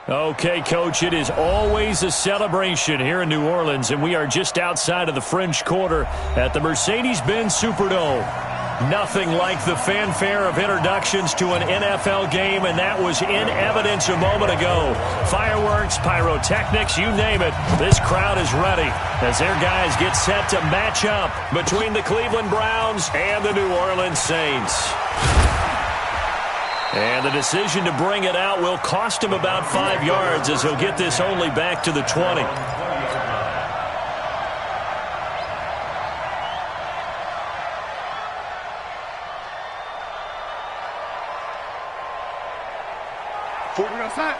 Okay, Coach, it is always a celebration here in New Orleans, and we are just outside of the French Quarter at the Mercedes-Benz Superdome. Nothing like the fanfare of introductions to an NFL game, and that was in evidence a moment ago. Fireworks, pyrotechnics, you name it. This crowd is ready as their guys get set to match up between the Cleveland Browns and the New Orleans Saints. And the decision to bring it out will cost him about 5 yards as he'll get this only back to the 20. Outside.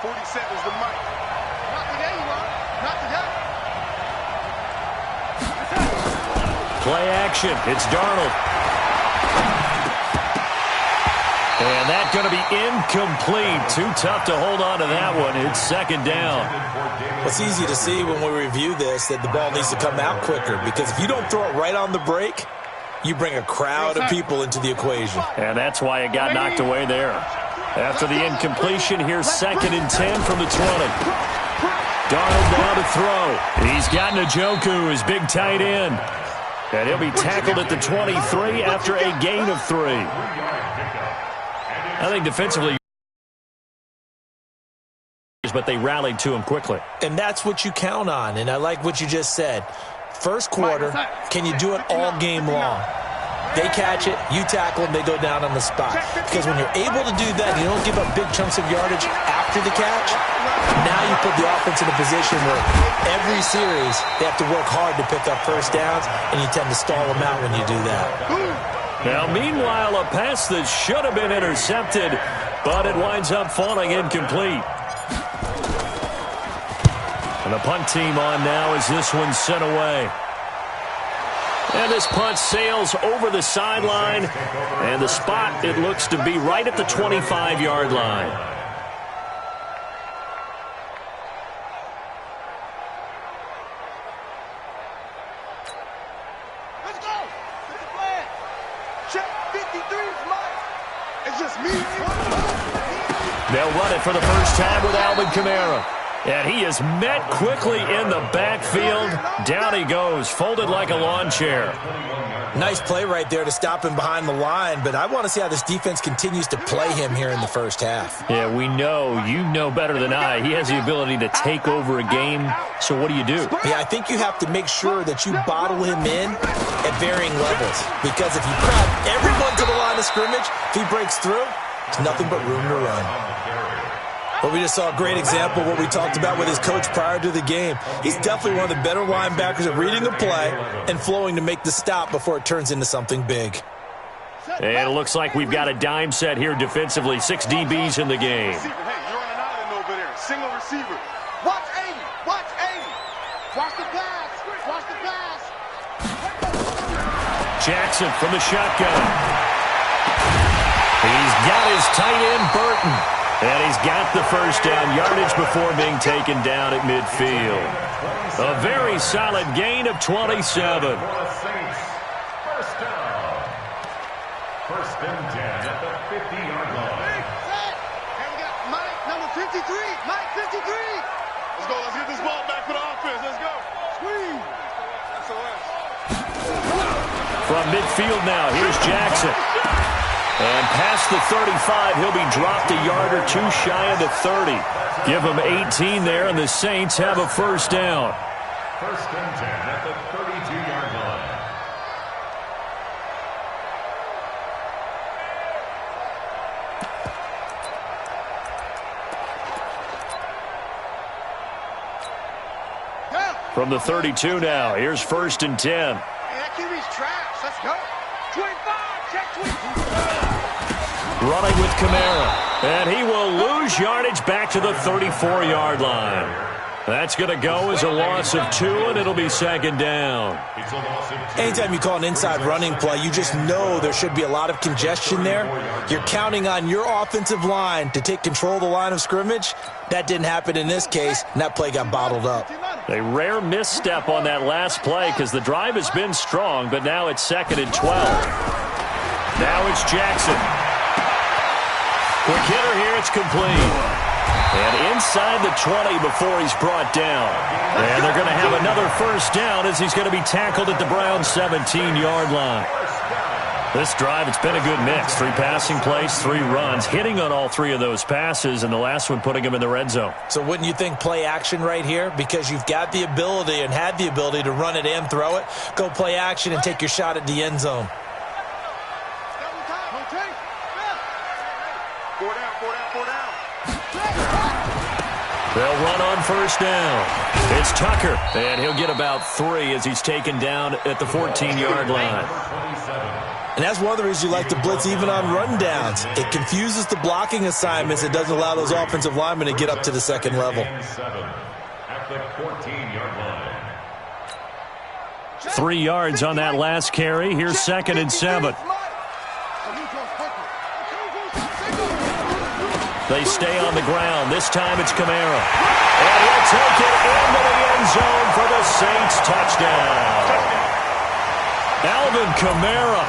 40 seconds to Mike. Not today, you are. Not today. Play action. It's Darnold. And that's going to be incomplete. Too tough to hold on to that one. It's second down. Well, it's easy to see when we review this that the ball needs to come out quicker, because if you don't throw it right on the break, you bring a crowd of people into the equation. And that's why it got knocked away there. After the incompletion, here's 2nd and 10 from the 20. Darnold down to throw. He's got Njoku, his big tight end. And he'll be tackled at the 23 after a gain of 3. I think defensively, but they rallied to him quickly. And that's what you count on, and I like what you just said. First quarter, can you do it all game long? They catch it, you tackle them, they go down on the spot. Because when you're able to do that, you don't give up big chunks of yardage after the catch. Now you put the offense in a position where every series they have to work hard to pick up first downs, and you tend to stall them out when you do that. Now, meanwhile, a pass that should have been intercepted, but it winds up falling incomplete. And the punt team on now as this one's sent away. And this punt sails over the sideline, and the spot, it looks to be right at the 25-yard line. Let's go. It's the plan. Check 53's Mike. It's just me. They'll run it for the first time with Alvin Kamara. And he is met quickly in the backfield. Down he goes, folded like a lawn chair. Nice play right there to stop him behind the line, but I want to see how this defense continues to play him here in the first half. Yeah, we know. You know better than I. He has the ability to take over a game, so what do? Yeah, I think you have to make sure that you bottle him in at varying levels, because if you crowd everyone to the line of scrimmage, if he breaks through, there's nothing but room to run. But we just saw a great example of what we talked about with his coach prior to the game. He's definitely one of the better linebackers at reading a play and flowing to make the stop before it turns into something big. And it looks like we've got a dime set here defensively. 6 DBs in the game. Hey, you're on an island over there. Single receiver. Watch 80. Watch 80. Watch the pass. Watch the pass. Jackson from the shotgun. He's got his tight end, Burton. And he's got the first down yardage before being taken down at midfield. A very solid gain of 27. First down. First and 10 at the 50-yard line. And we got Mike, number 53. Mike, 53. Let's go. Let's get this ball back for the offense. Let's go. Squeeze. From midfield now, here's Jackson. And past the 35, he'll be dropped a yard or two shy of the 30. Give him 18 there, and the Saints have a first down. First and 10 at the 32-yard line. From the 32 now, here's first and 10. Hey, that QB's trash. Let's go. 25. Check 25. Running with Kamara. And he will lose yardage back to the 34-yard line. That's going to go as a loss of 2, and it'll be second down. Anytime you call an inside running play, you just know there should be a lot of congestion there. You're counting on your offensive line to take control of the line of scrimmage. That didn't happen in this case, and that play got bottled up. A rare misstep on that last play because the drive has been strong, but now it's second and 12. Now it's Jackson. Quick hitter here, it's complete. And inside the 20 before he's brought down. And they're going to have another first down as he's going to be tackled at the Browns' 17-yard line. This drive, it's been a good mix. 3 passing plays, 3 runs, hitting on all 3 of those passes, and the last one putting him in the red zone. So wouldn't you think play action right here? Because you've got the ability and had the ability to run it and throw it. Go play action and take your shot at the end zone. They'll run on first down. It's Tucker, and he'll get about 3 as he's taken down at the 14-yard line. And that's one of the reasons you like to blitz even on rundowns. It confuses the blocking assignments. It doesn't allow those offensive linemen to get up to the second level. At the 14-yard line. 3 yards on that last carry. Here's 2nd and 7. They stay on the ground. This time it's Kamara. And he'll take it into the end zone for the Saints touchdown. Alvin Kamara.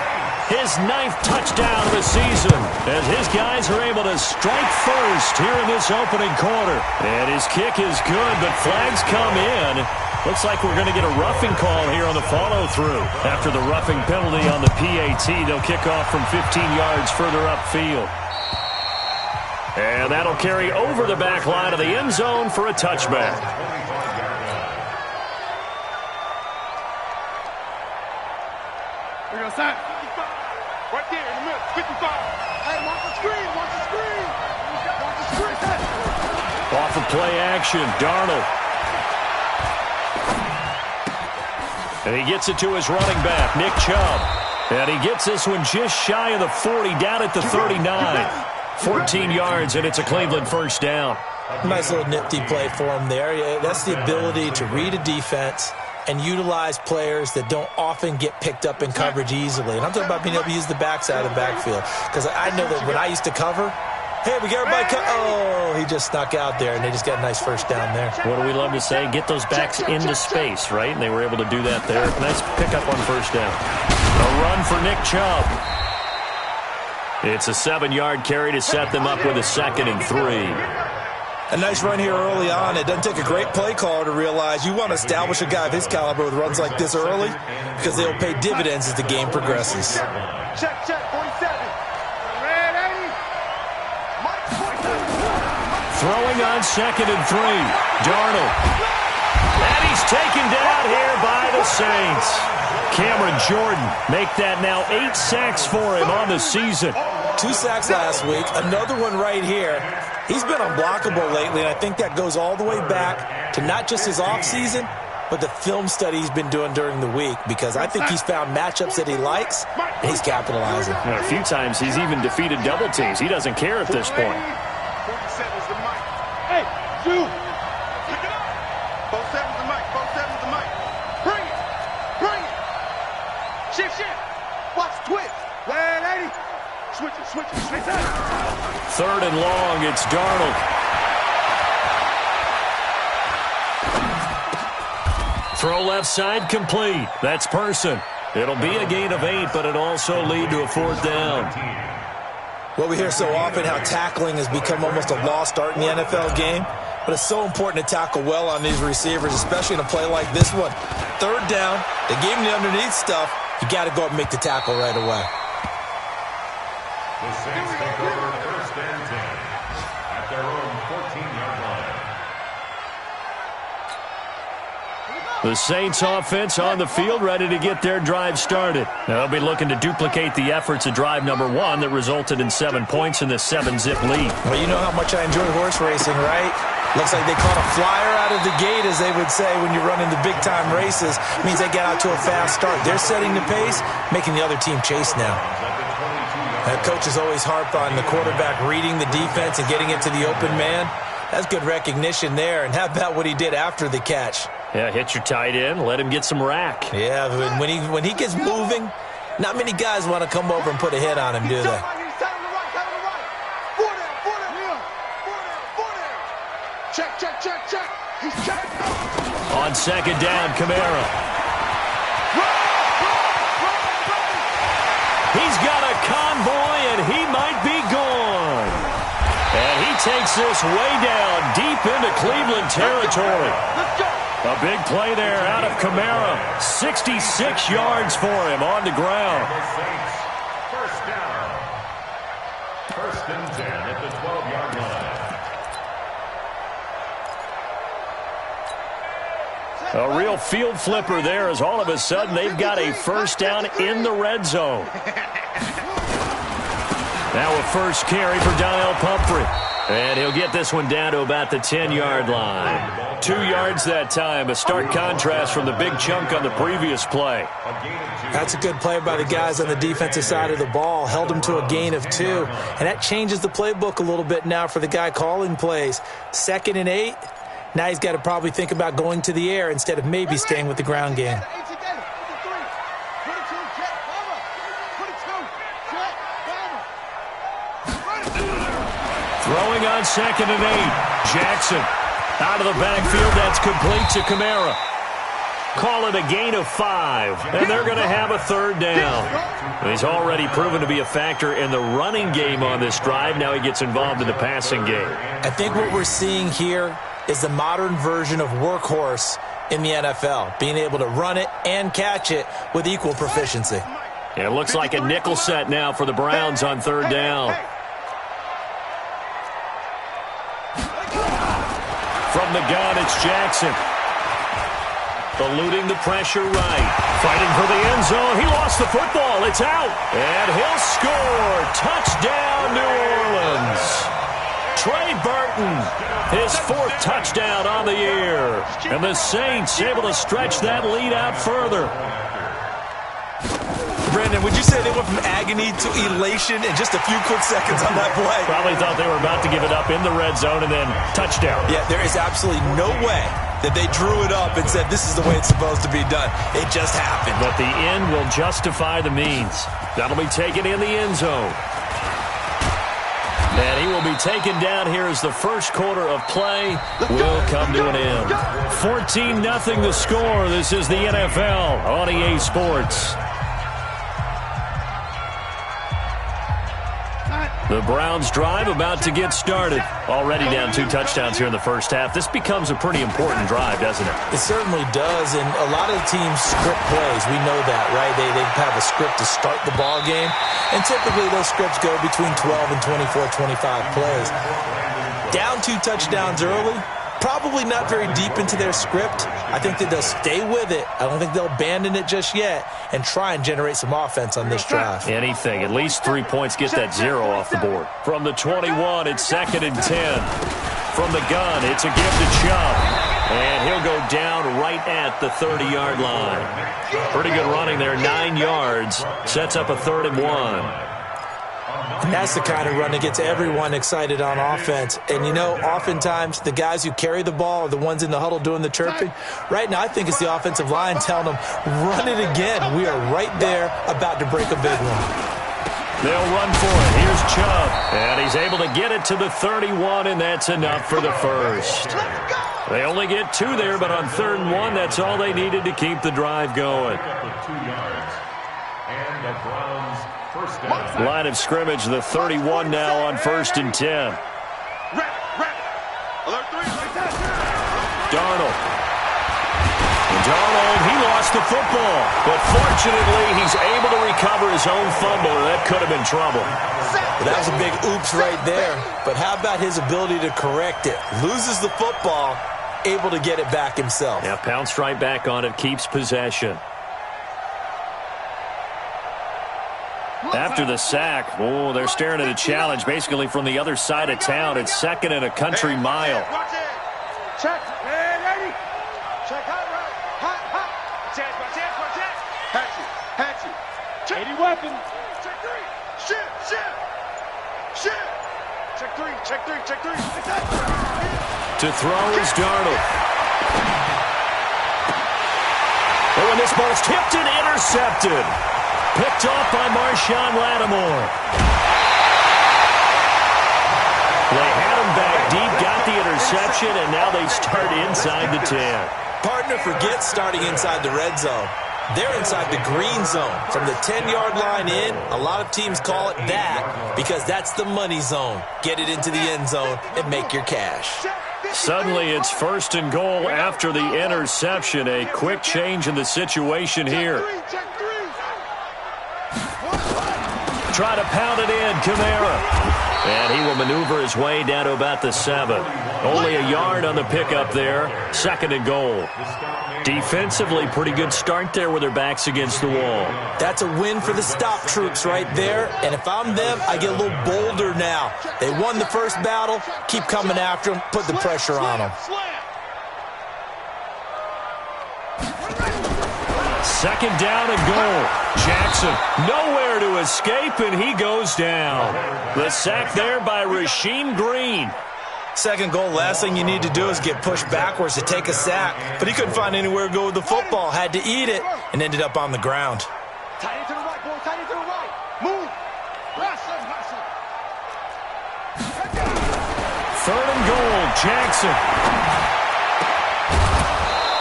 His 9th touchdown of the season as his guys are able to strike first here in this opening quarter. And his kick is good, but flags come in. Looks like we're going to get a roughing call here on the follow-through. After the roughing penalty on the PAT, they'll kick off from 15 yards further upfield. And that'll carry over the back line of the end zone for a touchback. We're going to sign. Right there in the middle, 55. Hey, watch the screen, watch the screen. Watch the screen. Off of play action, Darnold. And he gets it to his running back, Nick Chubb. And he gets this one just shy of the 40, down at the 39. 14 yards, and it's a Cleveland first down. Nice little nifty play for him there. Yeah, that's the ability to read a defense and utilize players that don't often get picked up in coverage easily. And I'm talking about being able to use the backside of the backfield. Because I know that when I used to cover, hey, we got everybody oh, he just snuck out there, and they just got a nice first down there. What do we love to say? Get those backs into space, right? And they were able to do that there. Nice pickup on first down. A run for Nick Chubb. It's a 7-yard carry to set them up with a 2nd and 3. A nice run here early on. It doesn't take a great play caller to realize you want to establish a guy of his caliber with runs like this early because they'll pay dividends as the game progresses. Check, 47. Red 80. Mike 47. Throwing on 2nd and 3. Darnold. And he's taken down here by the Saints. Cameron Jordan make that now 8 sacks for him on the season. 2 sacks last week. Another one right here. He's been unblockable lately, and I think that goes all the way back to not just his offseason, but the film study he's been doing during the week, because I think he's found matchups that he likes, and he's capitalizing. And a few times he's even defeated double teams. He doesn't care at this point. 47's the mic. Hey, you. Pick it up. 47's the mic. 47's the mic. Bring it. Bring it. Shift. Watch twist. Red 80. Switch it. 3rd and long, it's Darnold. Throw left side complete. That's Person. It'll be a gain of 8, but it also lead to a 4th down. Well, we hear so often how tackling has become almost a lost art in the NFL game, but it's so important to tackle well on these receivers, especially in a play like this one. 3rd down, they gave him the underneath stuff. You got to go up and make the tackle right away. The Saints take over 1st and 10 at their own 14-yard line. The Saints offense on the field, ready to get their drive started. They'll be looking to duplicate the efforts of drive number 1 that resulted in 7 points in the 7-zip lead. Well, you know how much I enjoy horse racing, right? Looks like they caught a flyer out of the gate, as they would say when you're running the big-time races. It means they get out to a fast start. They're setting the pace, making the other team chase now. Coaches always harp on the quarterback reading the defense and getting it to the open man. That's good recognition there. And how about what he did after the catch? Yeah, hit your tight end, let him get some rack. Yeah, when he gets moving, not many guys want to come over and put a hit on him, do they? Check. He's checked. On 2nd down, Kamara. He's got a convoy, and he might be gone. And he takes this way down, deep into Cleveland territory. Let's go. A big play there out of Kamara. 66 yards for him on the ground. First down. First and 10 at the 12-yard line. A real field flipper there as all of a sudden they've got a first down in the red zone. Now a first carry for Donnell Pumphrey. And he'll get this one down to about the 10-yard line. 2 yards that time, a stark contrast from the big chunk on the previous play. That's a good play by the guys on the defensive side of the ball. Held them to a gain of 2. And that changes the playbook a little bit now for the guy calling plays. 2nd and 8. Now he's got to probably think about going to the air instead of maybe staying with the ground game. Throwing on 2nd and 8. Jackson out of the backfield. That's complete to Kamara. Call it a gain of 5, and they're going to have a third down. He's already proven to be a factor in the running game on this drive. Now he gets involved in the passing game. I think what we're seeing here is the modern version of workhorse in the NFL, being able to run it and catch it with equal proficiency. It looks like a nickel set now for the Browns on third down. From the gun, it's Jackson. Eluding the pressure right. Fighting for the end zone. He lost the football. It's out. And he'll score. Touchdown, New Orleans. Trey Burton, his 4th touchdown on the year. And the Saints able to stretch that lead out further. Brandon, would you say they went from agony to elation in just a few quick seconds on that play? Probably thought they were about to give it up in the red zone and then touchdown. Yeah, there is absolutely no way that they drew it up and said this is the way it's supposed to be done. It just happened. But the end will justify the means. That'll be taken in the end zone. And he will be taken down here as the first quarter of play will come to an end. 14-0 the score. This is the NFL on EA Sports. The Browns drive about to get started. Already down 2 touchdowns here in the first half. This becomes a pretty important drive, doesn't it? It certainly does, and a lot of teams script plays. We know that, right? They have a script to start the ball game, and typically those scripts go between 12 and 24, 25 plays. Down 2 touchdowns early, probably not very deep into their script. I think that they'll stay with it. I don't think they'll abandon it just yet and try and generate some offense on this drive. Anything. At least 3 points. Get that 0 off the board. From the 21, it's 2nd and 10. From the gun, it's a give to Chubb. And he'll go down right at the 30-yard line. Pretty good running there. 9 yards. Sets up a 3rd and 1. And that's the kind of run that gets everyone excited on offense. And, you know, oftentimes the guys who carry the ball are the ones in the huddle doing the chirping. Right now, I think it's the offensive line telling them, run it again. We are right there about to break a big one. They'll run for it. Here's Chubb. And he's able to get it to the 31, and that's enough for the first. They only get 2 there, but on 3rd and 1, that's all they needed to keep the drive going. 2 yards. And the Browns first down. Line of scrimmage, the 31 now on 1st and 10. Darnold, he lost the football, but fortunately he's able to recover his own fumble, and that could have been trouble. Well, that was a big oops right there, but how about his ability to correct it? Loses the football, able to get it back himself. Yeah, pounced right back on it, keeps possession. After the sack, oh, they're staring at a challenge basically from the other side of town. It's 2nd and a country mile. Check. Hey, ready. Check hot, right. Hot. Chance. Hatchet. Check. 80 weapon. Check 3. Shit. Check 3. To throw is Darnold. Oh, and this ball's tipped and intercepted. Picked off by Marshawn Lattimore. They had him back deep, got the interception, and now they start inside the 10. Partner forgets starting inside the red zone. They're inside the green zone. From the 10-yard line in, a lot of teams call it that because that's the money zone. Get it into the end zone and make your cash. Suddenly it's 1st and goal after the interception. A quick change in the situation here. Try to pound it in, Kamara. And he will maneuver his way down to about the 7. Only a yard on the pickup there. 2nd and goal. Defensively, pretty good start there with their backs against the wall. That's a win for the stop troops right there. And if I'm them, I get a little bolder now. They won the first battle. Keep coming after them. Put the pressure on them. 2nd down and goal. Jackson nowhere to escape, and he goes down. The sack there by Rasheem Green. 2nd goal, last thing you need to do is get pushed backwards to take a sack. But he couldn't find anywhere to go with the football. Had to eat it and ended up on the ground. Tight end to the right, boy. Tight end to the right. Move. 3rd and goal, Jackson.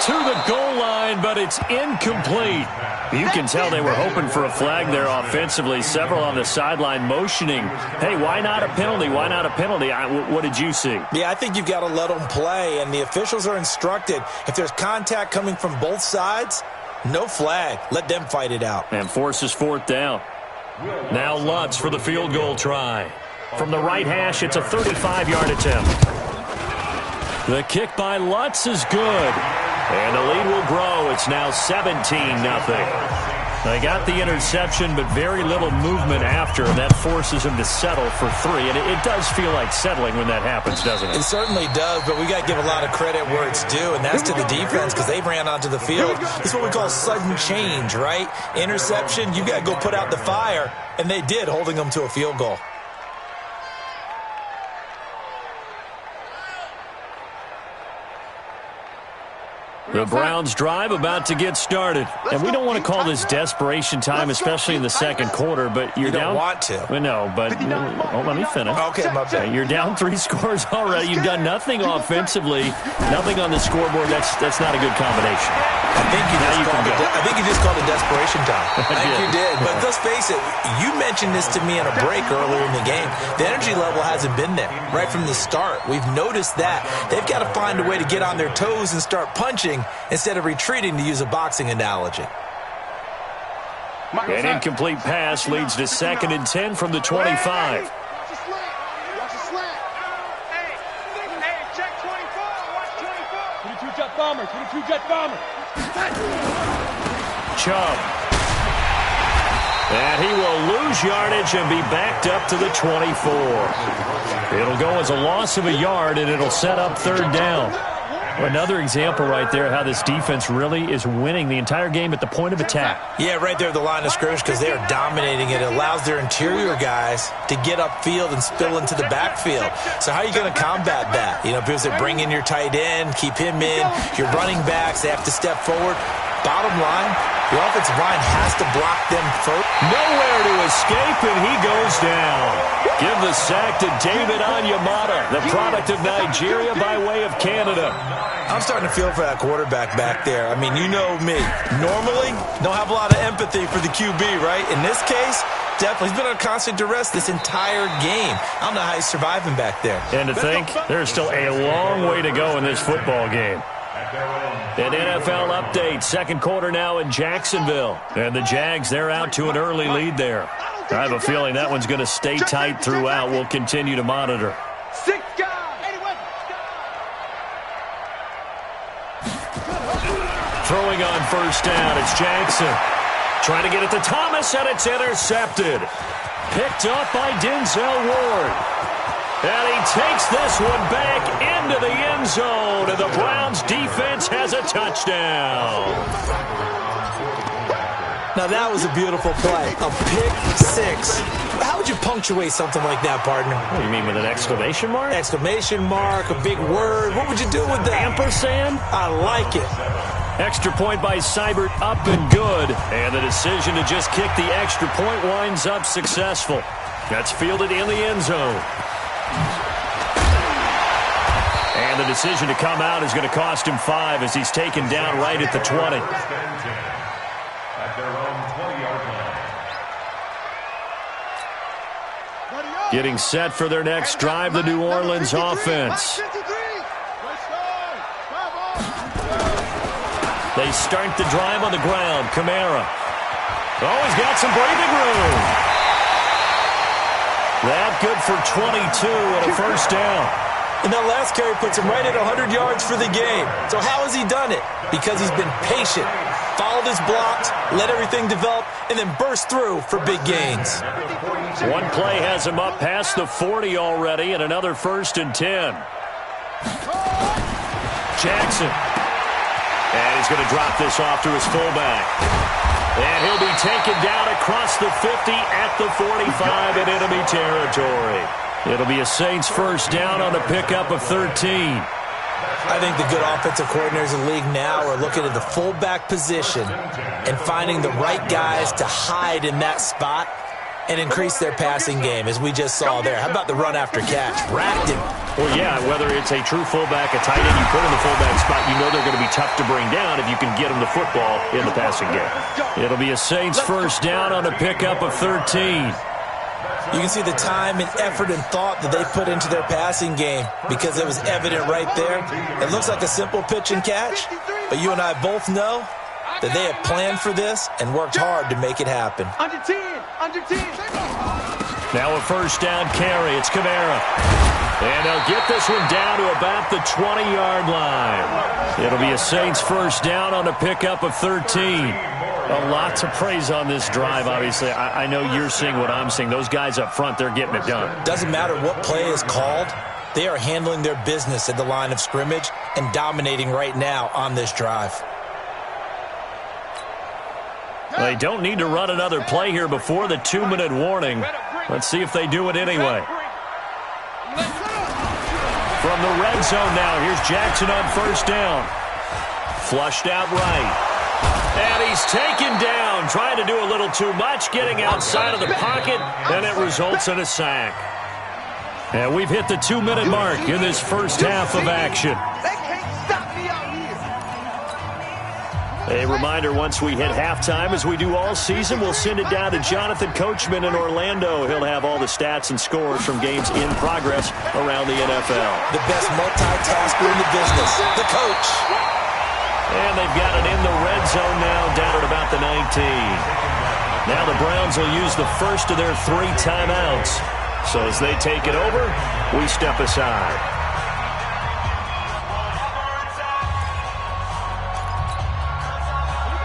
To the goal line, but it's incomplete. You can tell they were hoping for a flag there offensively. Several on the sideline motioning, hey, why not a penalty? Why not a penalty? What did you see? Yeah, I think you've got to let them play, and the officials are instructed. If there's contact coming from both sides, no flag. Let them fight it out. And forces 4th down. Now Lutz for the field goal try. From the right hash, it's a 35-yard attempt. The kick by Lutz is good. And the lead will grow. It's now 17-0. They got the interception, but very little movement after, and that forces him to settle for 3. And it does feel like settling when that happens, doesn't it? It certainly does, but we got to give a lot of credit where it's due, and that's to the defense because they ran onto the field. This is what we call sudden change, right? Interception, you got to go put out the fire, and they did, holding them to a field goal. The Browns drive about to get started. And we don't want to call this desperation time, especially in the 2nd quarter, but you're down. You don't want to. Well, no, but let me finish. Okay, my bad. You're down 3 scores already. You've done nothing offensively, nothing on the scoreboard. That's not a good combination. I think you just called it desperation time. I think you did. But let's face it, you mentioned this to me in a break earlier in the game. The energy level hasn't been there right from the start. We've noticed that. They've got to find a way to get on their toes and start punching instead of retreating, to use a boxing analogy. An incomplete pass leads to 2nd and 10 from the 25. Watch the slant. Hey, check 24. Watch 24. 22 jet bomber. Chubb. And he will lose yardage and be backed up to the 24. It'll go as a loss of a yard, and it'll set up 3rd down. Another example right there how this defense really is winning the entire game at the point of attack. Yeah, right there at the line of scrimmage because they are dominating it. It allows their interior guys to get upfield and spill into the backfield. So how are you going to combat that? You know, because they bring in your tight end, keep him in. Your running backs, they have to step forward. Bottom line, the offensive line has to block them first. Nowhere to escape, and he goes down. Give the sack to David Onyemata, the product of Nigeria by way of Canada. I'm starting to feel for that quarterback back there. I mean, you know me. Normally, don't have a lot of empathy for the QB, right? In this case, definitely. He's been on constant duress this entire game. I don't know how he's surviving back there. And to think, there's still a long way to go in this football game. An NFL update, 2nd quarter now in Jacksonville. And the Jags, they're out to an early lead there. I have a feeling that one's going to stay tight throughout. We'll continue to monitor. 6 guys. Throwing on 1st down, it's Jackson. Trying to get it to Thomas, and it's intercepted. Picked up by Denzel Ward. And he takes this one back into the end zone, and the Browns defense has a touchdown. Now that was a beautiful play. A pick-6. How would you punctuate something like that, partner? What do you mean, with an exclamation mark? Exclamation mark, a big word. What would you do with that? Ampersand? I like it. Extra point by Seibert, up and good. And the decision to just kick the extra point winds up successful. That's fielded in the end zone. And the decision to come out is going to cost him 5 as he's taken down right at the 20. at their own 20-yard line. Getting set for their next drive, the New Orleans offense. They start the drive on the ground. Kamara. Oh, he's got some breathing room. That good for 22 and a first down. And that last carry puts him right at 100 yards for the game. So how has he done it? Because he's been patient, followed his blocks, let everything develop, and then burst through for big gains. One play has him up past the 40 already, and another 1st and 10. Jackson. And he's going to drop this off to his fullback. And he'll be taken down across the 50 at the 45 in enemy territory. It'll be a Saints first down on the pickup of 13. I think the good offensive coordinators in the league now are looking at the fullback position and finding the right guys to hide in that spot and increase their passing game, as we just saw there. How about the run after catch? Racked him. Well, yeah, whether it's a true fullback, a tight end you put in the fullback spot, you know they're going to be tough to bring down if you can get them the football in the passing game. It'll be a Saints first down on the pickup of 13. You can see the time and effort and thought that they put into their passing game because it was evident right there. It looks like a simple pitch and catch, but you and I both know that they have planned for this and worked hard to make it happen. Under 10. Now a first down carry. It's Kamara. And they'll get this one down to about the 20-yard line. It'll be a Saints first down on the pickup of 13. A lot to praise on this drive, obviously. I know you're seeing what I'm seeing. Those guys up front, they're getting it done. Doesn't matter what play is called. They are handling their business at the line of scrimmage and dominating right now on this drive. They don't need to run another play here before the 2-minute warning. Let's see if they do it anyway. From the red zone now, here's Jackson on first down. Flushed out right. And he's taken down, trying to do a little too much, getting outside of the pocket, and it results in a sack. And we've hit the 2-minute mark in this first half of action. A reminder, once we hit halftime, as we do all season, we'll send it down to Jonathan Coachman in Orlando. He'll have all the stats and scores from games in progress around the NFL. The best multitasker in the business, the coach. And they've got it in the red zone now, down at about the 19. Now the Browns will use the first of their 3 timeouts. So as they take it over, we step aside.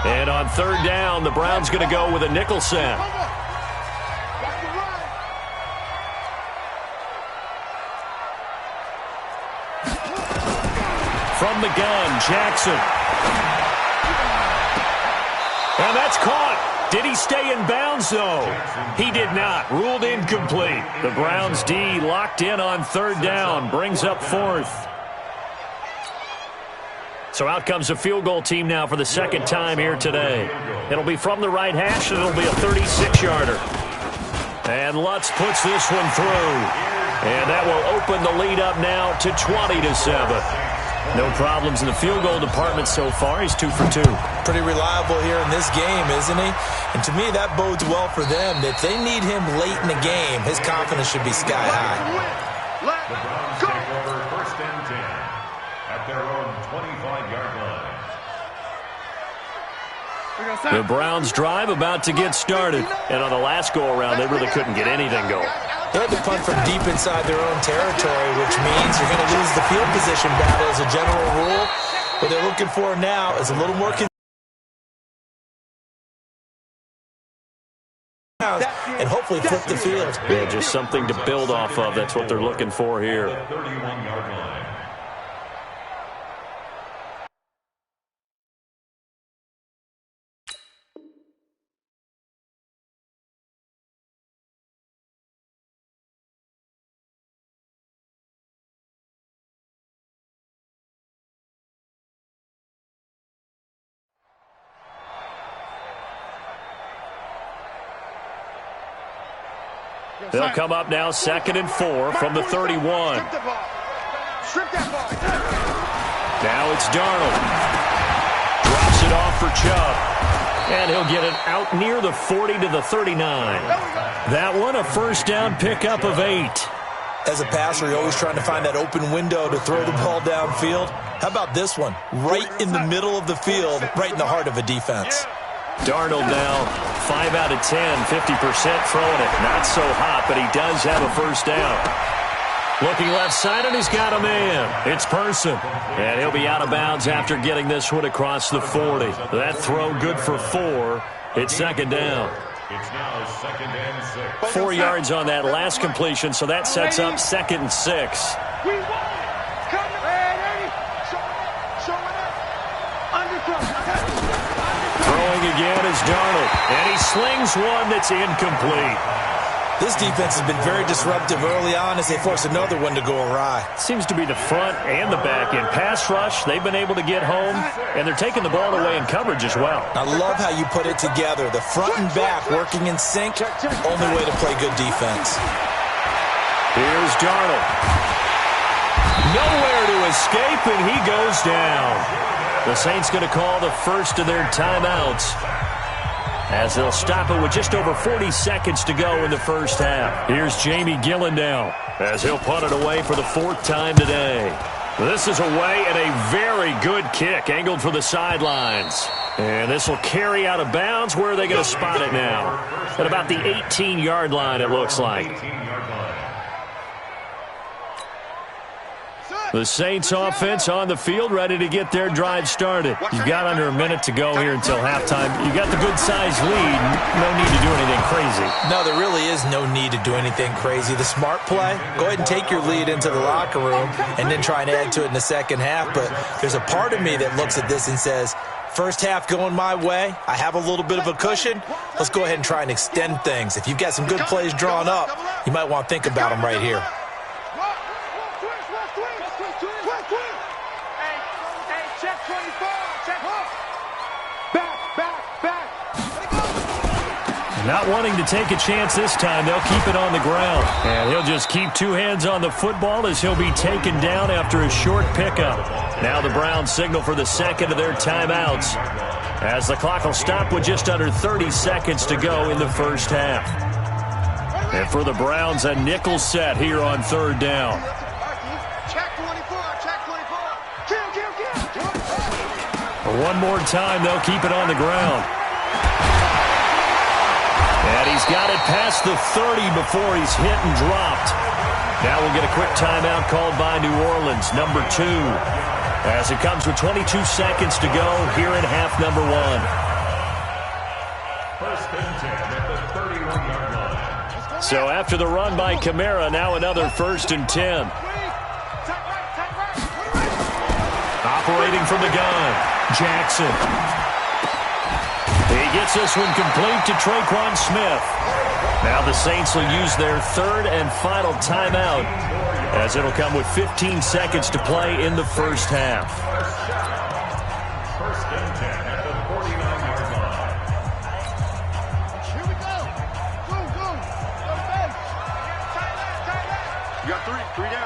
And on third down, the Browns going to go with a nickel set. From the gun, Jackson. And that's caught. Did he stay in bounds, though? He did not. Ruled incomplete. The Browns D locked in on third down. Brings up fourth. So out comes a field goal team now for the second time here today. It'll be from the right hash, and it'll be a 36-yarder. And Lutz puts this one through. And that will open the lead up now to 20-7. No problems in the field goal department so far. He's 2 for 2. Pretty reliable here in this game, isn't he? And to me, that bodes well for them. If they need him late in the game, his confidence should be sky high. The Browns take over first and 10 at their own 25-yard line. The Browns drive about to get started. And on the last go-around, they really couldn't get anything going. They had to punt from deep inside their own territory, which means you're going to lose the field position battle as a general rule. What they're looking for now is a little more and hopefully flip the field. Yeah, just something to build off of. That's what they're looking for here. 31-yard line. They'll come up now 2nd and 4 from the 31. Now it's Darnold. Drops it off for Chubb. And he'll get it out near the 40 to the 39. That one, a first down pickup of 8. As a passer, you're always trying to find that open window to throw the ball downfield. How about this one? Right in the middle of the field, right in the heart of a defense. Darnold now 5 out of 10, 50% throwing it. Not so hot, but he does have a first down. Looking left side, and he's got a man. It's Person. And he'll be out of bounds after getting this one across the 40. That throw good for 4. It's second down. It's now second and 6. 4 yards on that last completion, so that sets up second and 6. We won it. Come on. Show it up. Throwing again is Darnold. And he slings one that's incomplete. This defense has been very disruptive early on as they force another one to go awry. Seems to be the front and the back end. Pass rush, they've been able to get home, and they're taking the ball away in coverage as well. I love how you put it together. The front and back working in sync, only way to play good defense. Here's Darnold. Nowhere to escape, and he goes down. The Saints going to call the first of their timeouts, as they'll stop it with just over 40 seconds to go in the first half. Here's Jamie Gillen now, as he'll punt it away for the 4th time today. This is away, and a very good kick angled for the sidelines. And this will carry out of bounds. Where are they going to spot it now? At about the 18-yard line, it looks like. The Saints offense on the field, ready to get their drive started. You've got under a minute to go here until halftime. You got the good-sized lead. No need to do anything crazy. No, there really is no need to do anything crazy. The smart play, go ahead and take your lead into the locker room and then try and add to it in the second half. But there's a part of me that looks at this and says, first half going my way, I have a little bit of a cushion. Let's go ahead and try and extend things. If you've got some good plays drawn up, you might want to think about them right here. Not wanting to take a chance this time, they'll keep it on the ground. And he'll just keep 2 hands on the football as he'll be taken down after a short pickup. Now the Browns signal for the second of their timeouts, as the clock will stop with just under 30 seconds to go in the first half. And for the Browns, a nickel set here on 3rd down. One more time, they'll keep it on the ground. And he's got it past the 30 before he's hit and dropped. Now we'll get a quick timeout called by New Orleans, number 2, as it comes with 22 seconds to go here in half number 1. First and 10 at the 31-yard line. So after the run by Kamara, now another 1st and 10. Operating from the gun, Jackson. He gets this one complete to Traquan Smith. Now the Saints will use their 3rd and final timeout, as it'll come with 15 seconds to play in the first half. First and 10 at the 49-yard line. Here we go. Go. You got 3 down.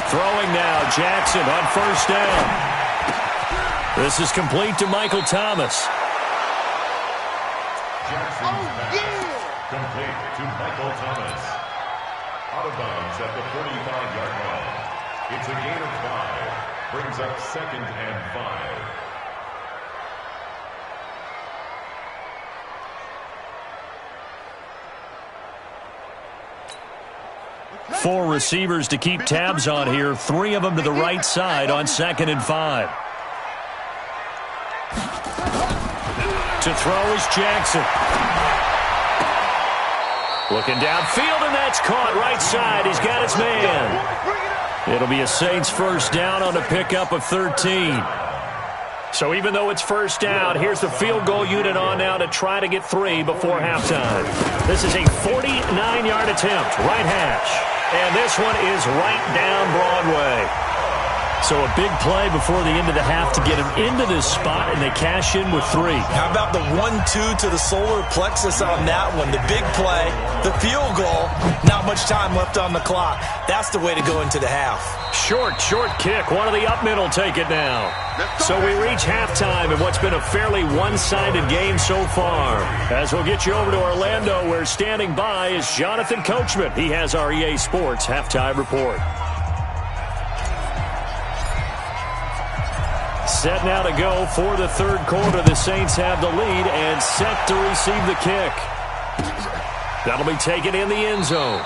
Throwing now, Jackson on 1st down. This is complete to Michael Thomas. Jackson's pass complete to Michael Thomas. Out of bounds at the 45-yard line. It's a gain of 5. Brings up 2nd and 5. Four receivers to keep tabs on here. 3 of them to the right side on 2nd and 5. To throw is Jackson. Looking downfield, and that's caught right side. He's got his man. It'll be a Saints first down on a pickup of 13. So even though it's first down, here's the field goal unit on now to try to get 3 before halftime. This is a 49-yard attempt, right hash. And this one is right down Broadway. So a big play before the end of the half to get him into this spot, and they cash in with 3. How about the 1-2 to the solar plexus on that one? The big play, the field goal, not much time left on the clock. That's the way to go into the half. Short kick. One of the up mid will take it now. So we reach halftime in what's been a fairly one-sided game so far. As we'll get you over to Orlando, where standing by is Jonathan Coachman. He has our EA Sports halftime report. Set now to go for the third quarter. The Saints have the lead and set to receive the kick. That'll be taken in the end zone.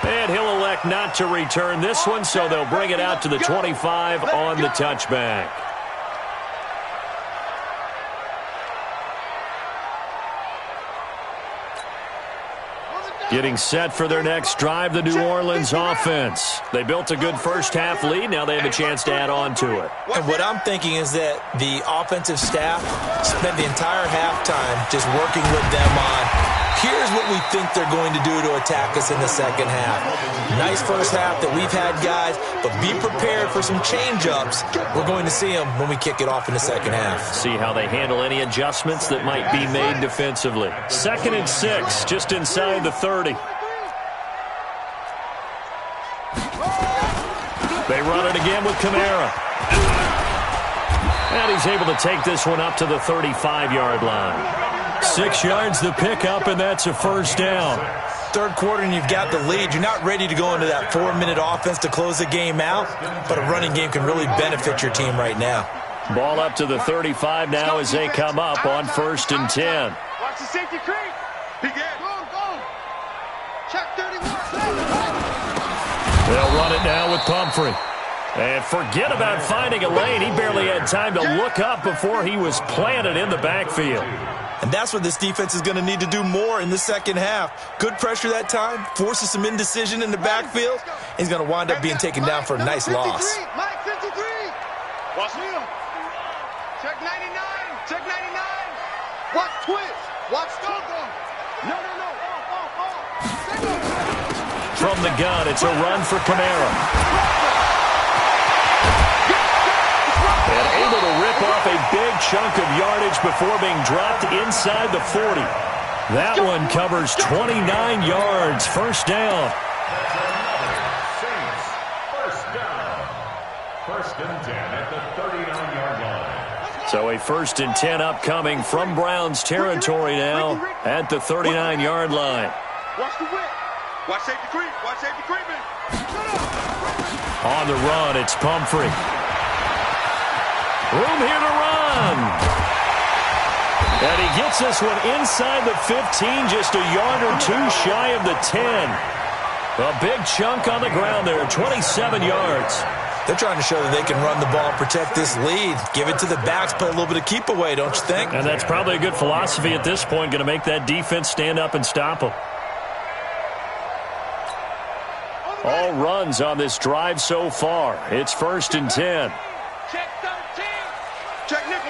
And he'll elect not to return this one, so they'll bring it out to the 25 on the touchback. Getting set for their next drive, the New Orleans offense. They built a good first-half lead. Now they have a chance to add on to it. And what I'm thinking is that the offensive staff spent the entire halftime just working with them on, here's what we think they're going to do to attack us in the second half. Nice first half that we've had, guys, but be prepared for some change-ups. We're going to see them when we kick it off in the second half. See how they handle any adjustments that might be made defensively. 2nd and 6, just inside the 30. They run it again with Kamara. And he's able to take this one up to the 35-yard line. 6 yards the pickup, and that's a first down. Third quarter and you've got the lead. You're not ready to go into that 4-minute offense to close the game out, but a running game can really benefit your team right now. Ball up to the 35 now as they come up on 1st and 10. Watch the safety creep. He get. Go. Check 31. They'll run it now with Pumphrey. And forget about finding a lane. He barely had time to look up before he was planted in the backfield. And that's what this defense is going to need to do more in the second half. Good pressure that time, forces some indecision in the backfield. He's going to wind up being taken down for a nice loss. Mike 53. Watch him. Check 99. Check 99. Watch twist. Watch twist. No. From the gun, it's a run for Kamara. And able to rip off a big chunk of yardage before being dropped inside the 40. That one covers 29 yards. First down. Saints, first down. 1st and 10 at the 39-yard line. So a 1st and 10 upcoming from Browns territory now at the 39-yard line. Watch the whip. Watch safety creep. Watch safety creeping. On the run, it's Pumphrey. Room here to run. And he gets this one inside the 15, just a yard or two shy of the 10. A big chunk on the ground there, 27 yards. They're trying to show that they can run the ball and protect this lead. Give it to the backs, play a little bit of keep away, don't you think? And that's probably a good philosophy at this point, going to make that defense stand up and stop them. All runs on this drive so far. It's 1st and 10. Check 13. Check nickel.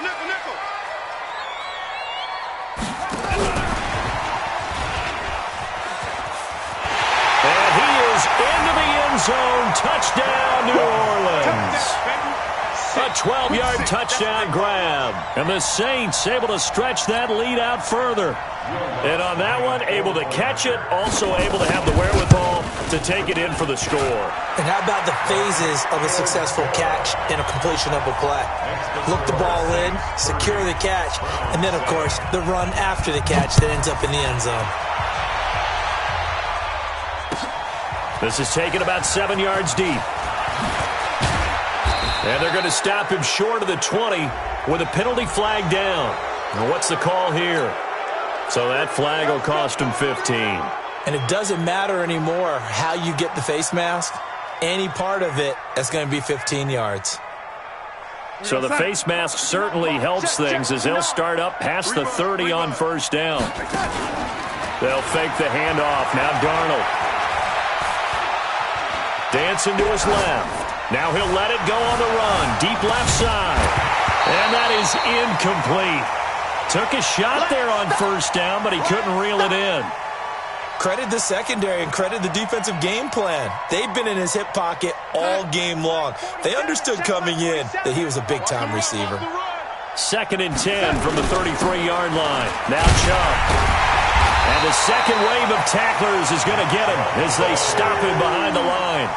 And he is into the end zone. Touchdown, New Orleans. A 12-yard touchdown grab. And the Saints able to stretch that lead out further. And on that one, able to catch it, also able to have the wherewithal to take it in for the score. And how about the phases of a successful catch and a completion of a play? Look the ball in, secure the catch, and then, of course, the run after the catch that ends up in the end zone. This is taken about 7 yards deep. And they're going to stop him short of the 20 with a penalty flag down. And what's the call here? So that flag will cost him 15. And it doesn't matter anymore how you get the face mask. Any part of it is going to be 15 yards. So the face mask certainly helps things as they'll start up past the 30 on first down. They'll fake the handoff. Now Darnold. Dancing to his left. Now he'll let it go on the run. Deep left side. And that is incomplete. Took a shot there on first down, but he couldn't reel it in. Credit the secondary and credit the defensive game plan. They've been in his hip pocket all game long. They understood coming in that he was a big-time receiver. 2nd and 10 from the 33-yard line. Now Chubb. And the second wave of tacklers is going to get him as they stop him behind the line.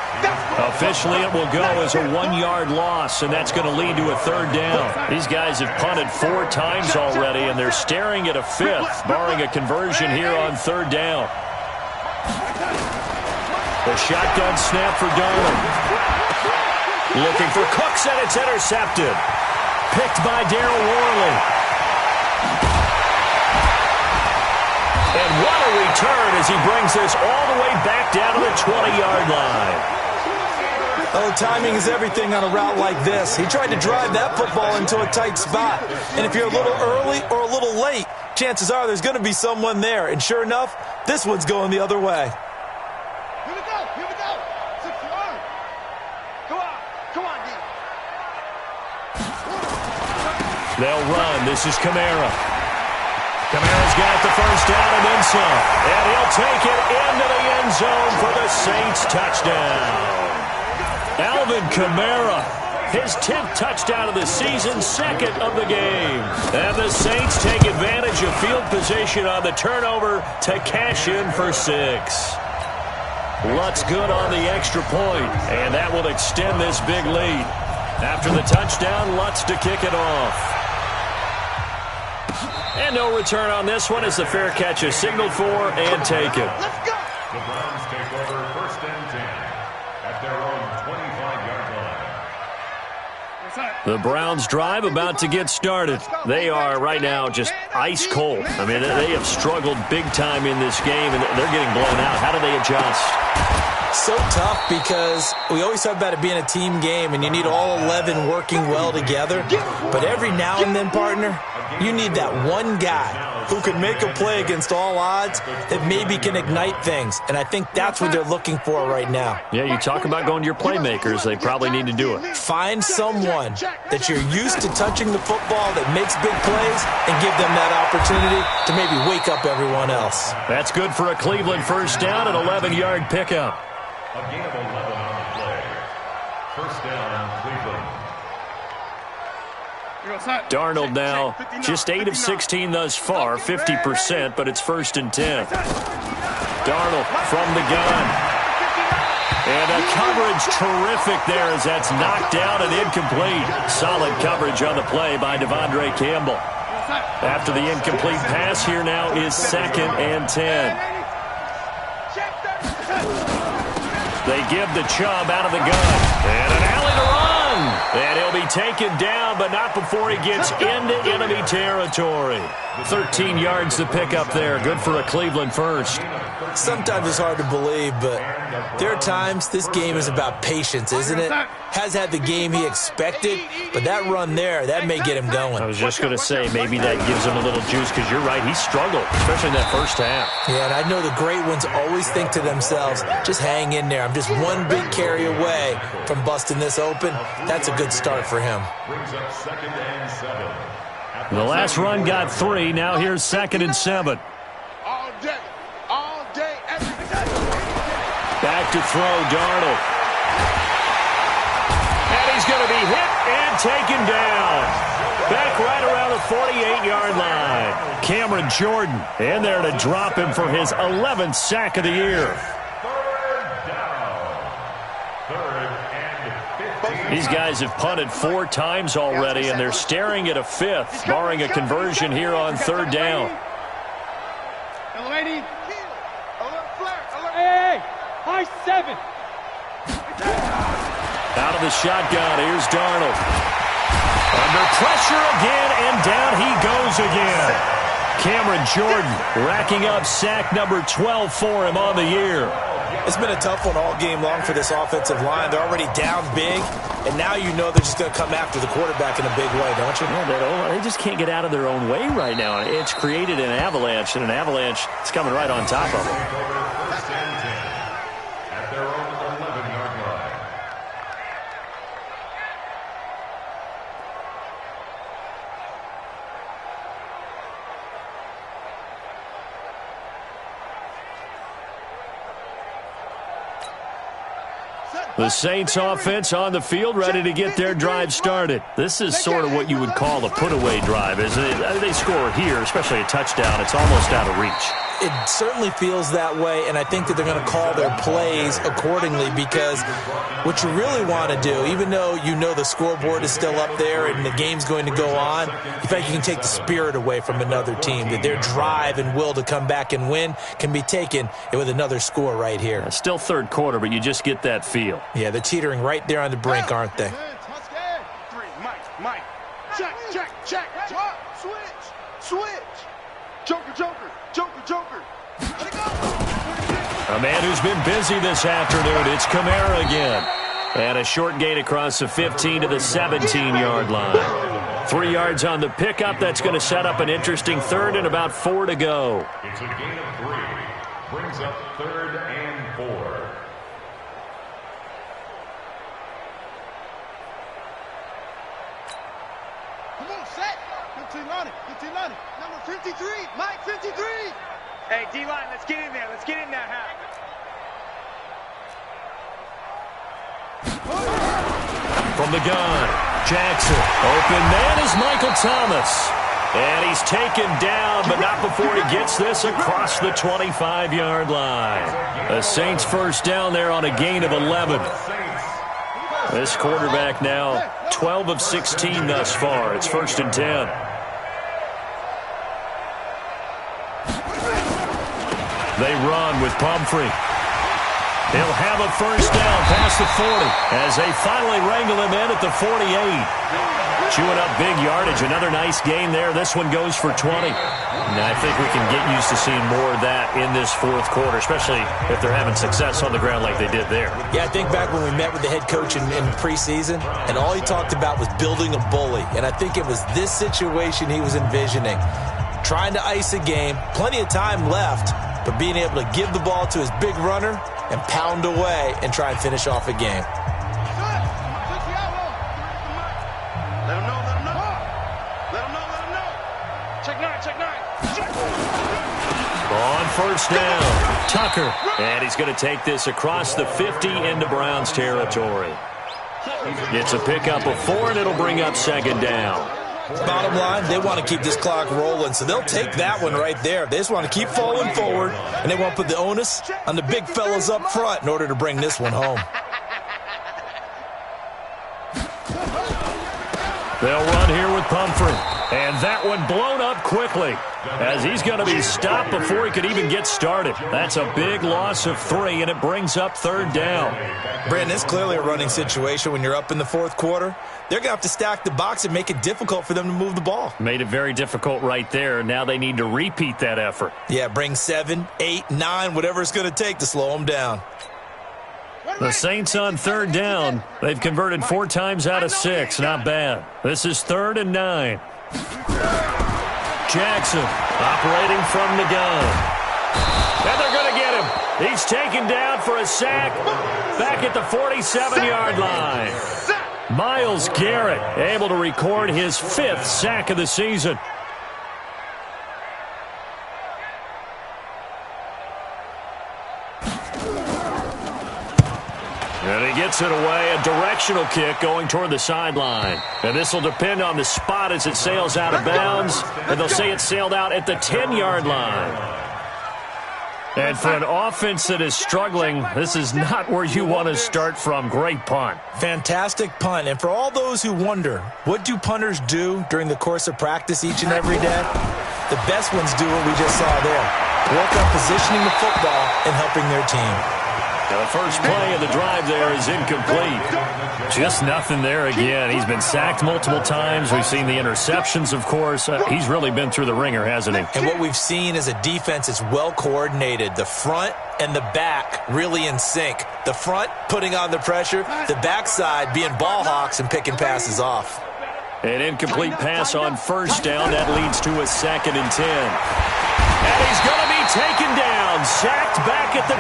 Officially, it will go as a 1-yard loss, and that's going to lead to a 3rd down. These guys have punted 4 times already, and they're staring at a 5th, barring a conversion here on 3rd down. The shotgun snap for Darnold. Looking for Cooks, and it's intercepted. Picked by Darryl Worley. And what a return as he brings this all the way back down to the 20-yard line. Oh, timing is everything on a route like this. He tried to drive that football into a tight spot. And if you're a little early or a little late, chances are there's going to be someone there. And sure enough, this one's going the other way. Here we go. Here we go. 6-yard. Come on. Come on, D. They'll run. This is Kamara. Kamara's got the first down and then some. And he'll take it into the end zone for the Saints touchdown. Alvin Kamara, his 10th touchdown of the season, 2nd of the game. And the Saints take advantage of field position on the turnover to cash in for 6. Lutz good on the extra point, and that will extend this big lead. After the touchdown, Lutz to kick it off. And no return on this one as the fair catch is signaled for and taken. Let's go. The Browns take over 1st and 10 at their own 25-yard line. The Browns drive about to get started. They are right now just ice cold. I mean, they have struggled big time in this game, and they're getting blown out. How do they adjust? So tough because we always talk about it being a team game and you need all 11 working well together. But every now and then, partner, you need that one guy who can make a play against all odds that maybe can ignite things. And I think that's what they're looking for right now. Yeah, you talk about going to your playmakers. They probably need to do it. Find someone that you're used to touching the football that makes big plays and give them that opportunity to maybe wake up everyone else. That's good for a Cleveland first down, an 11-yard pickup. A gain of 11 on the play. First down, Cleveland. Darnold now just 8 of 16 thus far, 50%, but it's 1st and 10. Darnold from the gun. And a coverage terrific there as that's knocked down and incomplete. Solid coverage on the play by Devondre Campbell. After the incomplete pass, here now is 2nd and 10. They give the Chubb out of the gun. And an alley to run. And he'll be taken down, but not before he gets into enemy territory. 13 yards to pick up there. Good for a Cleveland first. Sometimes it's hard to believe, but there are times this game is about patience, isn't it? Has had the game he expected, but that run there, that may get him going. I was just going to say, maybe that gives him a little juice, because you're right, he struggled, especially in that first half. Yeah, and I know the great ones always think to themselves, just hang in there. I'm just one big carry away from busting this open. That's a good start for him. Brings up 2nd and 7. The last run got 3. Now here's 2nd and 7. All day, every day. Back to throw, Darnold. And he's going to be hit and taken down. Back right around the 48-yard line. Cameron Jordan in there to drop him for his 11th sack of the year. 3rd down. 3rd and 15. These guys have punted 4 times already, and they're staring at a 5th, barring a conversion here on 3rd down. Lady. Hey, high 7. Out of the shotgun, here's Darnold. Under pressure again, and down he goes again. Cameron Jordan racking up sack number 12 for him on the year. It's been a tough one all game long for this offensive line. They're already down big, and now you know they're just going to come after the quarterback in a big way, don't you? Yeah, they just can't get out of their own way right now. It's created an avalanche, and an avalanche is coming right on top of them. First and 10 at their own 11-yard line. The Saints offense on the field, ready to get their drive started. This is sort of what you would call a put-away drive, isn't it? They score here, especially a touchdown. It's almost out of reach. It certainly feels that way, and I think that they're going to call their plays accordingly, because what you really want to do, even though you know the scoreboard is still up there and the game's going to go on, in fact, you can take the spirit away from another team, that their drive and will to come back and win can be taken with another score right here. Still third quarter, but you just get that feel. Yeah, they're teetering right there on the brink, aren't they? Mike. Check. Switch. Joker. A man who's been busy this afternoon, it's Kamara again. And a short gain across the 15 to the 17-yard line. 3 yards on the pickup. That's going to set up an interesting third and about 4 to go. It's a gain of 3. Brings up 3rd and 4. Come on, set. 15 line. Number 53. Mike, 53. Hey, D-line, let's get in there. Let's get in that half. From the gun, Jackson. Open man is Michael Thomas. And he's taken down, but not before he gets this across the 25-yard line. The Saints first down there on a gain of 11. This quarterback now 12 of 16 thus far. It's 1st and 10. They run with Pumphrey. He'll have a first down past the 40 as they finally wrangle him in at the 48. Chewing up big yardage. Another nice gain there. This one goes for 20. And I think we can get used to seeing more of that in this 4th quarter, especially if they're having success on the ground like they did there. Yeah, I think back when we met with the head coach in preseason, and all he talked about was building a bully. And I think it was this situation he was envisioning. Trying to ice a game, plenty of time left, but being able to give the ball to his big runner and pound away and try and finish off a game. Let him know. Check nine. On first down, Tucker. And he's going to take this across the 50 into Browns territory. It's a pickup of 4, and it'll bring up 2nd down. Bottom line, they want to keep this clock rolling, so they'll take that one right there. They just want to keep falling forward, and they want to put the onus on the big fellas up front in order to bring this one home. They'll run here with Pumphrey. And that one blown up quickly as he's going to be stopped before he could even get started. That's a big loss of 3, and it brings up 3rd down. Brandon, it's clearly a running situation when you're up in the 4th quarter. They're going to have to stack the box and make it difficult for them to move the ball. Made it very difficult right there. Now they need to repeat that effort. Yeah, bring 7, 8, 9, whatever it's going to take to slow them down. The Saints on 3rd down. They've converted 4 times out of 6. Not bad. This is 3rd and 9. Jackson operating from the gun. And they're going to get him. He's taken down for a sack back at the 47-yard line. Myles Garrett able to record his 5th sack of the season. And he gets it away, a directional kick going toward the sideline. And this will depend on the spot as it sails out of bounds. And they'll say it sailed out at the 10-yard line. And for an offense that is struggling, this is not where you want to start from. Great punt. Fantastic punt. And for all those who wonder, what do punters do during the course of practice each and every day? The best ones do what we just saw there. Work on positioning the football and helping their team. Now the first play of the drive there is incomplete. Just nothing there again. He's been sacked multiple times. We've seen the interceptions, of course. He's really been through the ringer, hasn't he? And what we've seen is a defense that's well coordinated. The front and the back really in sync. The front putting on the pressure. The backside being ball hawks and picking passes off. An incomplete pass on first down. That leads to a 2nd and 10. And he's going to be taken down. Sacked back at the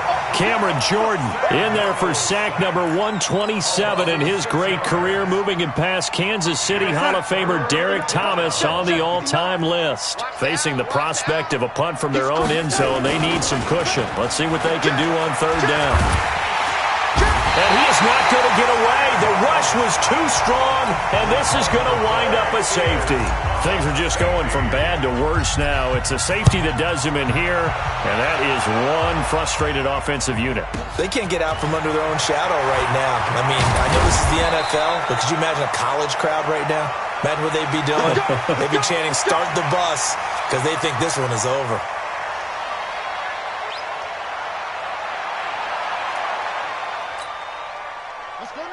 2. Cameron Jordan in there for sack number 127 in his great career, moving him past Kansas City Hall of Famer Derek Thomas on the all-time list. Facing the prospect of a punt from their own end zone, they need some cushion. Let's see what they can do on 3rd down. And he is not going to get away. The rush was too strong, and this is going to wind up a safety. Things are just going from bad to worse now. It's a safety that does him in here, and that is one frustrated offensive unit. They can't get out from under their own shadow right now. I mean, I know this is the NFL, but could you imagine a college crowd right now? Imagine what they'd be doing. They'd be chanting, "Start the bus," because they think this one is over.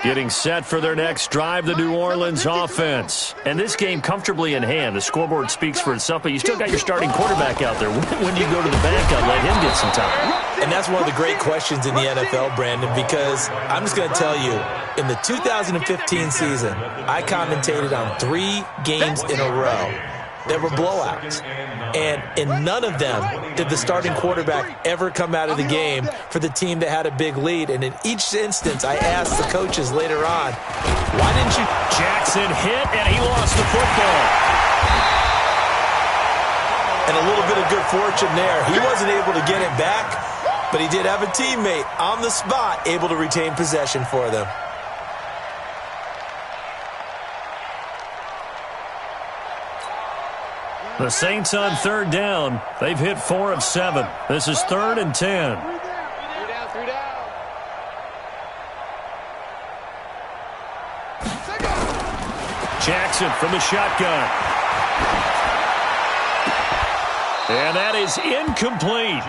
Getting set for their next drive, the New Orleans offense. And this game comfortably in hand. The scoreboard speaks for itself, but you still got your starting quarterback out there. When do you go to the backup, let him get some time? And that's one of the great questions in the NFL, Brandon, because I'm just going to tell you, in the 2015 season, I commentated on 3 games in a row that were blowouts. And in none of them did the starting quarterback ever come out of the game for the team that had a big lead. And in each instance, I asked the coaches later on, why didn't you? Jackson hit, and he lost the football. And a little bit of good fortune there. He wasn't able to get it back, but he did have a teammate on the spot able to retain possession for them. The Saints on 3rd down. They've hit 4 of 7. This is 3rd and 10. 3 down. Jackson from the shotgun. And that is incomplete.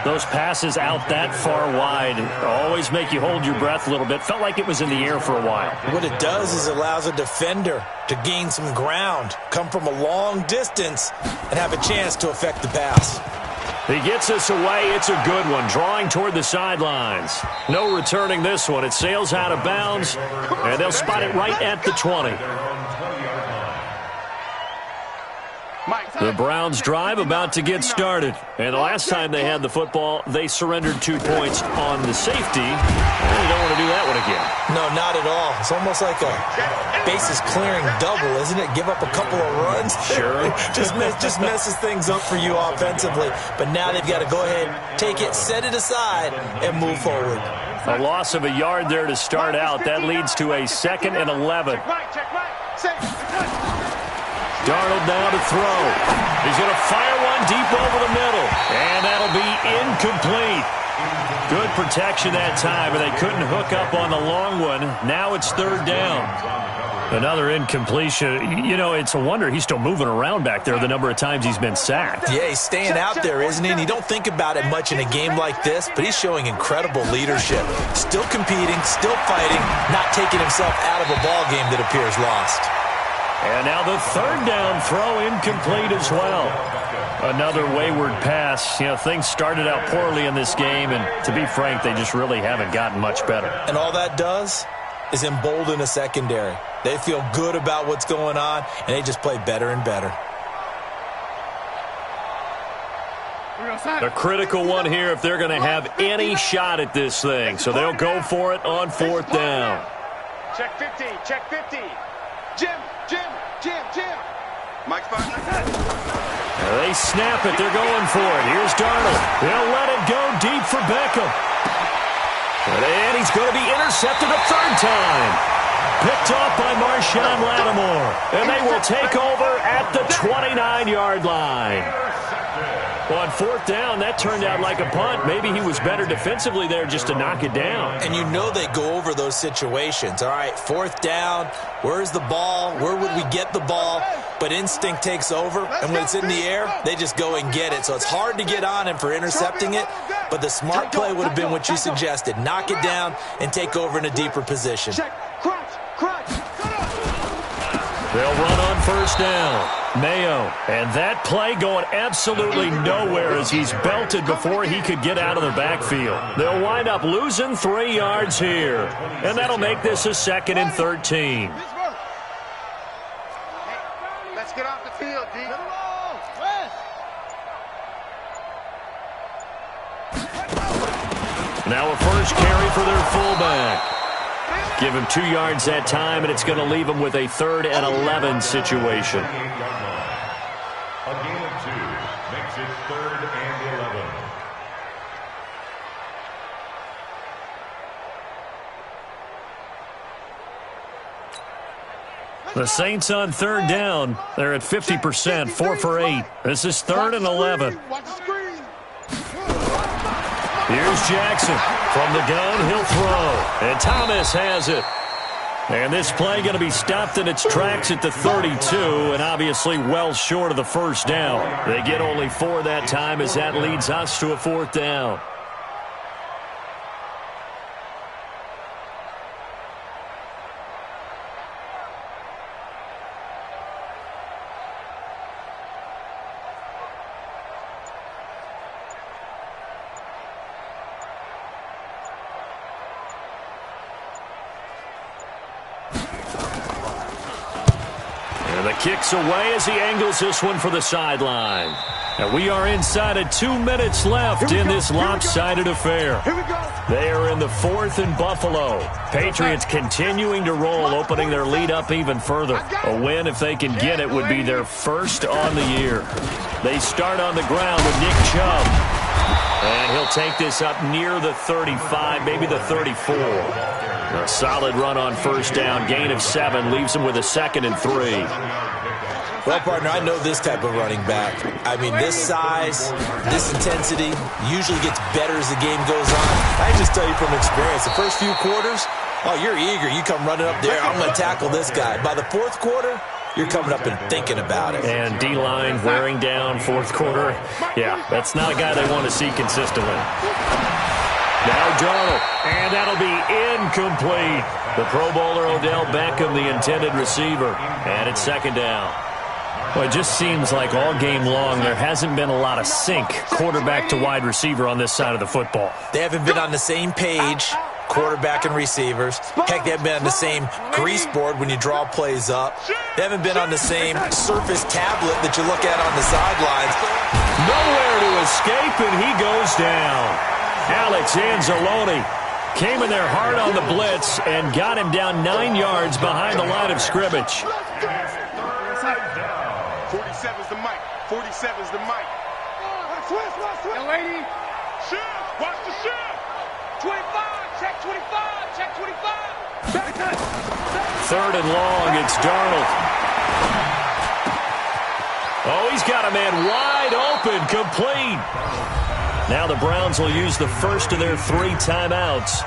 Those passes out that far wide always make you hold your breath a little bit. Felt like it was in the air for a while. What it does is it allows a defender to gain some ground, come from a long distance, and have a chance to affect the pass. He gets us away. It's a good one. Drawing toward the sidelines. No returning this one. It sails out of bounds, and they'll spot it right at the 20. The Browns drive about to get started. And the last time they had the football, they surrendered 2 points on the safety. And they don't want to do that one again. No, not at all. It's almost like a bases clearing double, isn't it? Give up a couple of runs. Sure. just messes things up for you offensively. But now they've got to go ahead, take it, set it aside, and move forward. A loss of a yard there to start out. That leads to a 2nd and 11. Darnold now to throw. He's going to fire one deep over the middle. And that'll be incomplete. Good protection that time, but they couldn't hook up on the long one. Now it's 3rd down. Another incompletion. You know, it's a wonder he's still moving around back there the number of times he's been sacked. Yeah, he's staying out there, isn't he? And you don't think about it much in a game like this, but he's showing incredible leadership. Still competing, still fighting, not taking himself out of a ball game that appears lost. And now the 3rd down throw incomplete as well. Another wayward pass. You know, things started out poorly in this game, and to be frank, they just really haven't gotten much better. And all that does is embolden a secondary. They feel good about what's going on, and they just play better and better. A critical one here if they're going to have any shot at this thing. So they'll go for it on 4th down. Check 50, check 50. Jim. Mike's partner. They snap it. They're going for it. Here's Darnold. They'll let it go deep for Beckham. And he's going to be intercepted a 3rd time. Picked off by Marshawn Lattimore. And they will take over at the 29-yard line. On 4th down, that turned out like a punt. Maybe he was better defensively there just to knock it down. And you know they go over those situations. All right, 4th down, where's the ball? Where would we get the ball? But instinct takes over, and when it's in the air, they just go and get it. So it's hard to get on him for intercepting it, but the smart play would have been what you suggested. Knock it down and take over in a deeper position. They'll run on 1st down. Mayo, and that play going absolutely nowhere as he's belted before he could get out of the backfield. They'll wind up losing 3 yards here, and that'll make this a 2nd and 13. Let's get off the field, D. Now a first carry for their fullback. Give him 2 yards that time, and it's going to leave him with a 3rd and 11 situation. A gain of 2 makes it 3rd and 11. The Saints on third down. They're at 50%, 4 for 8. This is 3rd and 11. Here's Jackson. From the gun, he'll throw. And Thomas has it. And this play going to be stopped in its tracks at the 32, and obviously well short of the first down. They get only 4 that time as that leads us to a 4th down. Kicks away as he angles this one for the sideline. And we are inside of 2 minutes left in this lopsided affair. They are in the 4th and Buffalo. Patriots continuing to roll, opening their lead up even further. A win, if they can get it, would be their first on the year. They start on the ground with Nick Chubb. And he'll take this up near the 35, maybe the 34. A solid run on first down, gain of 7, leaves him with a 2nd and 3. Well, partner, I know this type of running back. I mean, this size, this intensity usually gets better as the game goes on. I can just tell you from experience, the first few quarters, oh, you're eager. You come running up there, I'm going to tackle this guy. By the 4th quarter, you're coming up and thinking about it. And D-line wearing down 4th quarter. Yeah, that's not a guy they want to see consistently. Now Darnold, and that'll be incomplete. The Pro Bowler Odell Beckham, the intended receiver, and it's 2nd down. Well, it just seems like all game long there hasn't been a lot of sync quarterback to wide receiver on this side of the football. They haven't been on the same page, quarterback and receivers. Heck, they haven't been on the same grease board when you draw plays up. They haven't been on the same Surface tablet that you look at on the sidelines. Nowhere to escape, and he goes down. Alex Anzalone came in there hard on the blitz and got him down 9 yards behind the line of scrimmage. 47's the mic. 47's the mic. Young lady. Shift. Watch the shift. 25. Check 25. Check 25. Back touch. 3rd and long. It's Darnold. Oh, he's got a man wide open. Complete. Now the Browns will use the first of their 3 timeouts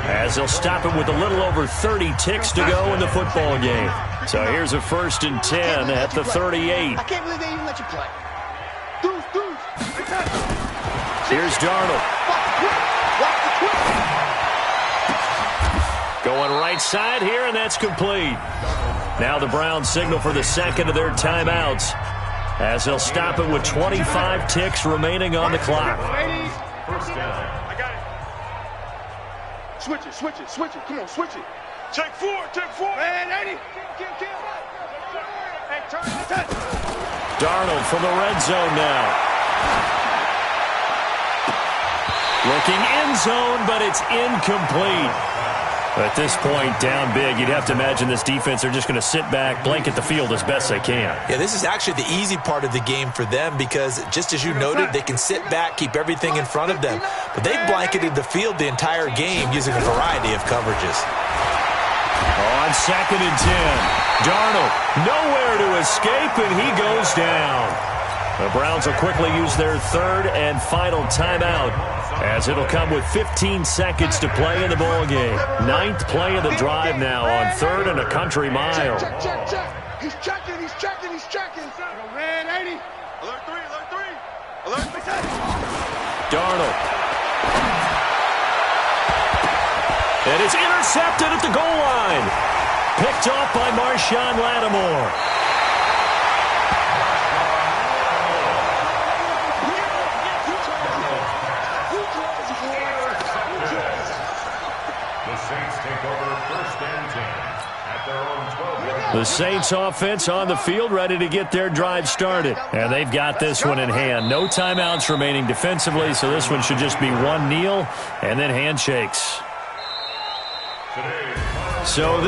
as they'll stop it with a little over 30 ticks to go in the football game. So here's a 1st and 10 at the 38. I can't believe they even let you play. Here's Darnold. Going right side here, and that's complete. Now the Browns signal for the 2nd of their timeouts as they'll stop it with 25 ticks remaining on the clock. First down. I got it. Switch it, switch it, switch it. Come on, switch it. Check 4, check 4. Man, 80. Kill. Hey, turn. Darnold from the red zone now. Looking end zone, but it's incomplete. At this point, down big, you'd have to imagine this defense are just going to sit back, blanket the field as best they can. Yeah, this is actually the easy part of the game for them because, just as you noted, they can sit back, keep everything in front of them. But they've blanketed the field the entire game using a variety of coverages. On 2nd and 10, Darnold nowhere to escape, and he goes down. The Browns will quickly use their 3rd and final timeout as it'll come with 15 seconds to play in the ballgame. 9th play of the drive now on 3rd and a country mile. Check. He's checking. Red 80. Alert 3. Alert 3. Darnold. And it's intercepted at the goal line. Picked off by Marshawn Lattimore. The Saints offense on the field, ready to get their drive started. And they've got this one in hand. No timeouts remaining defensively, so this one should just be one kneel and then handshakes. So